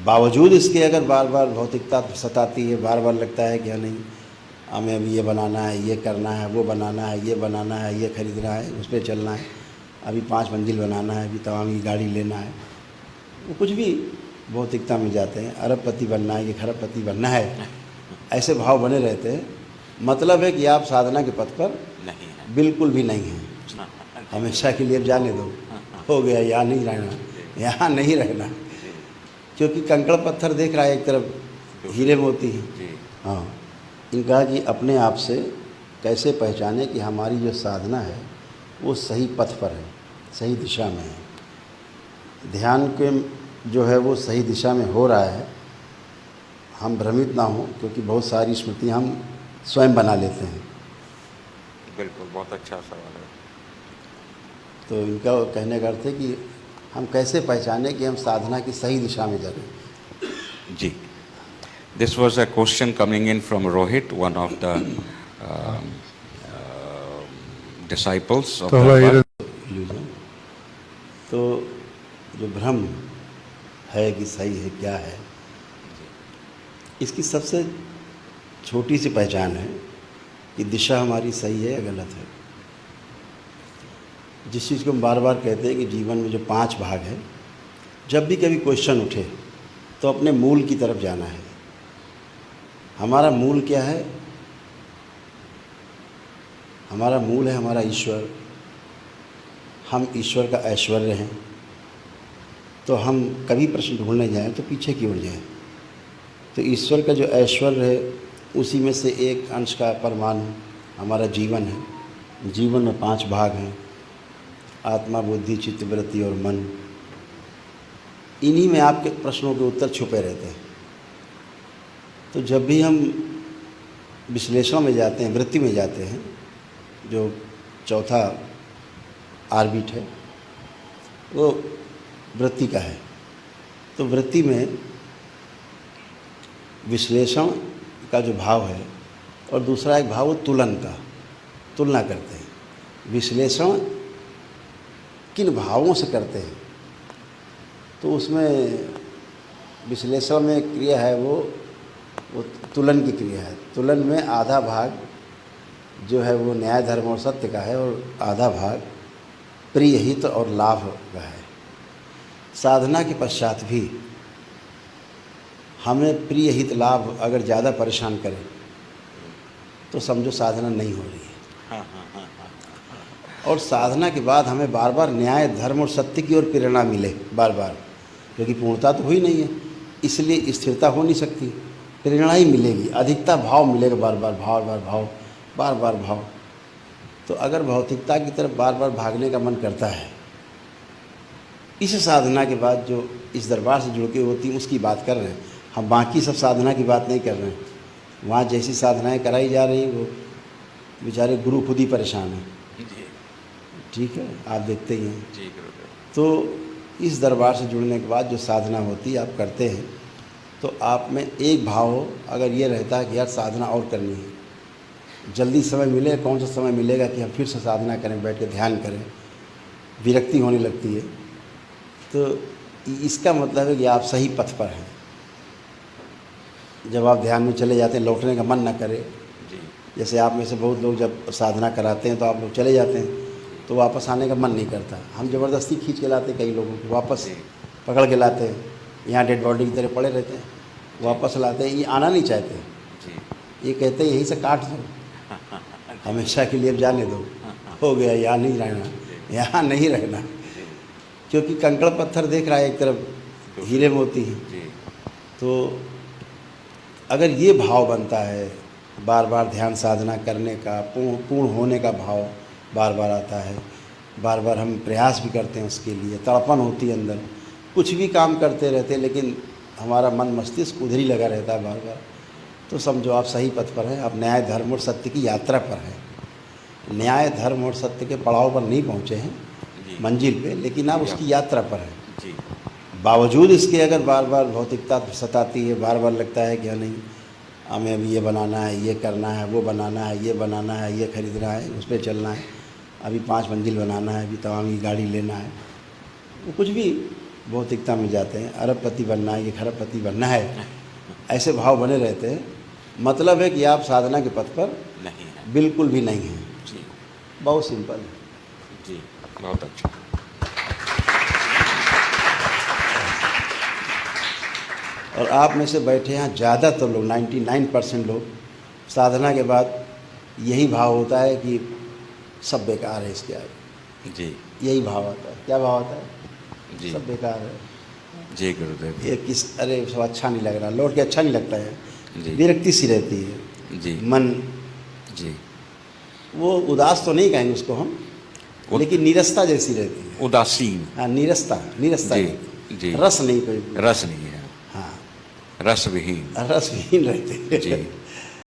बावजूद इसके अगर बार बार भौतिकता सताती है, बार बार लगता है कि हाँ नहीं, हमें अभी ये बनाना है, ये करना है, वो बनाना है, ये बनाना है, ये खरीदना है, उस पर चलना है, अभी 5 मंजिल बनाना है, अभी तमाम की गाड़ी लेना है, वो कुछ भी भौतिकता में जाते हैं। अरबपति बनना है कि खरबपति बनना है, ऐसे भाव बने रहते हैं। मतलब है कि आप साधना के पथ पर नहीं है। बिल्कुल भी नहीं हैं। हमेशा के लिए अब जाने दो, हो गया, यहाँ नहीं रहना, यहाँ नहीं रहना। क्योंकि कंकड़ पत्थर देख रहा है एक तरफ, हीरे मोती हैं। हाँ, इनका कि अपने आप से कैसे पहचाने कि हमारी जो साधना है वो सही पथ पर है, सही दिशा में है। ध्यान के जो है वो सही दिशा में हो रहा है, हम भ्रमित ना हों, क्योंकि बहुत सारी स्मृतियाँ हम स्वयं बना लेते हैं। बिल्कुल, बहुत अच्छा सवाल है। तो इनका कहने का अर्थ है कि हम कैसे पहचानें कि हम साधना की सही दिशा में जा रहे हैं। जी, this was a question coming in from Rohit, one of the disciples of the. तो जो भ्रम है कि सही है क्या है, इसकी सबसे छोटी सी पहचान है कि दिशा हमारी सही है या गलत है। जिस चीज़ को हम बार बार कहते हैं कि जीवन में जो 5 भाग है, जब भी कभी क्वेश्चन उठे तो अपने मूल की तरफ जाना है। हमारा मूल क्या है? हमारा मूल है हमारा ईश्वर। हम ईश्वर का ऐश्वर्य हैं। तो हम कभी प्रश्न ढूंढने जाएं तो पीछे की ओर जाएं। तो ईश्वर का जो ऐश्वर्य है उसी में से एक अंश का परमाणु हमारा जीवन है। जीवन में 5 भाग हैं, आत्मा, बुद्धि, चित्त, वृत्ति और मन। इन्हीं में आपके प्रश्नों के उत्तर छुपे रहते हैं। तो जब भी हम विश्लेषण में जाते हैं, वृत्ति में जाते हैं, जो चौथा आर्बिट है वो वृत्ति का है। तो वृत्ति में विश्लेषण का जो भाव है और दूसरा एक भाव वो तुलन का, तुलना करते हैं। विश्लेषण किन भावों से करते हैं, तो उसमें विश्लेषण में क्रिया है वो तुलन की क्रिया है। तुलन में आधा भाग जो है वो न्याय, धर्म और सत्य का है और आधा भाग प्रिय, हित और लाभ का है। साधना के पश्चात भी हमें प्रिय, हित, लाभ अगर ज़्यादा परेशान करे तो समझो साधना नहीं हो रही है। और साधना के बाद हमें बार बार न्याय, धर्म और सत्य की ओर प्रेरणा मिले बार बार, क्योंकि पूर्णता तो हुई नहीं है, इसलिए स्थिरता हो नहीं सकती। प्रेरणा ही मिलेगी, अधिकता भाव मिलेगा, बार बार भाव, बार बार भाव। तो अगर भौतिकता की तरफ बार बार भागने का मन करता है, इस साधना के बाद जो इस दरबार से जुड़ के होती है उसकी बात कर रहे हैं हम, बाकी सब साधना की बात नहीं कर रहे हैं। वहाँ जैसी साधनाएं कराई जा रही हैं वो बेचारे गुरु खुद ही परेशान हैं। ठीक है, आप देखते ही हैं। तो इस दरबार से जुड़ने के बाद जो साधना होती है आप करते हैं, तो आप में एक भाव हो, अगर ये रहता है कि यार साधना और करनी है, जल्दी समय मिले, कौन सा समय मिलेगा कि हम फिर से साधना करें, बैठ के ध्यान करें, विरक्ति होने लगती है, तो इसका मतलब है कि आप सही पथ पर हैं। जब आप ध्यान में चले जाते हैं, लौटने का मन ना करे। जैसे आप में से बहुत लोग जब साधना कराते हैं तो आप लोग चले जाते हैं तो वापस आने का मन नहीं करता। हम ज़बरदस्ती खींच के लाते, कई लोगों को वापस पकड़ के लाते हैं, यहाँ डेड बॉडी की तरह पड़े रहते हैं, वापस लाते हैं। ये आना नहीं चाहते, ये कहते हैं यहीं से काट दो, हमेशा के लिए अब जाने दो, हो गया, यहाँ नहीं रहना, यहाँ नहीं रहना। क्योंकि कंकड़ पत्थर देख रहा है एक तरफ, हीरे मोती हैं। तो अगर ये भाव बनता है, बार बार ध्यान साधना करने का, पूर्ण होने का भाव बार बार आता है, बार बार हम प्रयास भी करते हैं उसके लिए, तड़पन होती है अंदर, कुछ भी काम करते रहते हैं लेकिन हमारा मन मस्तिष्क उधर ही लगा रहता है बार बार, तो समझो आप सही पथ पर हैं। आप न्याय, धर्म और सत्य की यात्रा पर हैं। न्याय, धर्म और सत्य के पड़ाव पर नहीं पहुँचे हैं मंजिल पे, लेकिन आप उसकी यात्रा पर हैं। बावजूद इसके अगर बार बार भौतिकता सताती है, बार बार लगता है कि हाँ नहीं, हमें अभी ये बनाना है, ये करना है, वो बनाना है, ये बनाना है, ये खरीदना है, उस पर चलना है, अभी 5 मंजिल बनाना है, अभी तमाम की गाड़ी लेना है, वो कुछ भी भौतिकता में जाते हैं, अरबपति बनना है कि खरबपति बनना है, ऐसे भाव बने रहते हैं। मतलब है कि आप साधना के पथ पर नहीं है। बिल्कुल भी नहीं हैं। जी बहुत सिंपल है। जी, बहुत अच्छा। और आप में से बैठे यहाँ ज़्यादातर लोग 99% लोग साधना के बाद यही भाव होता है कि सब बेकार है इसके आगे। जी यही भाव आता है। क्या भाव आता है? जी सब बेकार है, जी गुरुदेव। ये किस, अरे सब अच्छा नहीं लग रहा, लौट के अच्छा नहीं लगता है, जी विरक्ति सी रहती है जी मन। जी, वो उदास तो नहीं कहेंगे उसको हम, लेकिन नीरसता जैसी रहती है। उदासीन। हाँ, नीरसता, नीरसता जी, रहती है। जी। रस नहीं कोई। रस नहीं है, हाँ, रस विहीन। रसविहीन रहते हैं। जी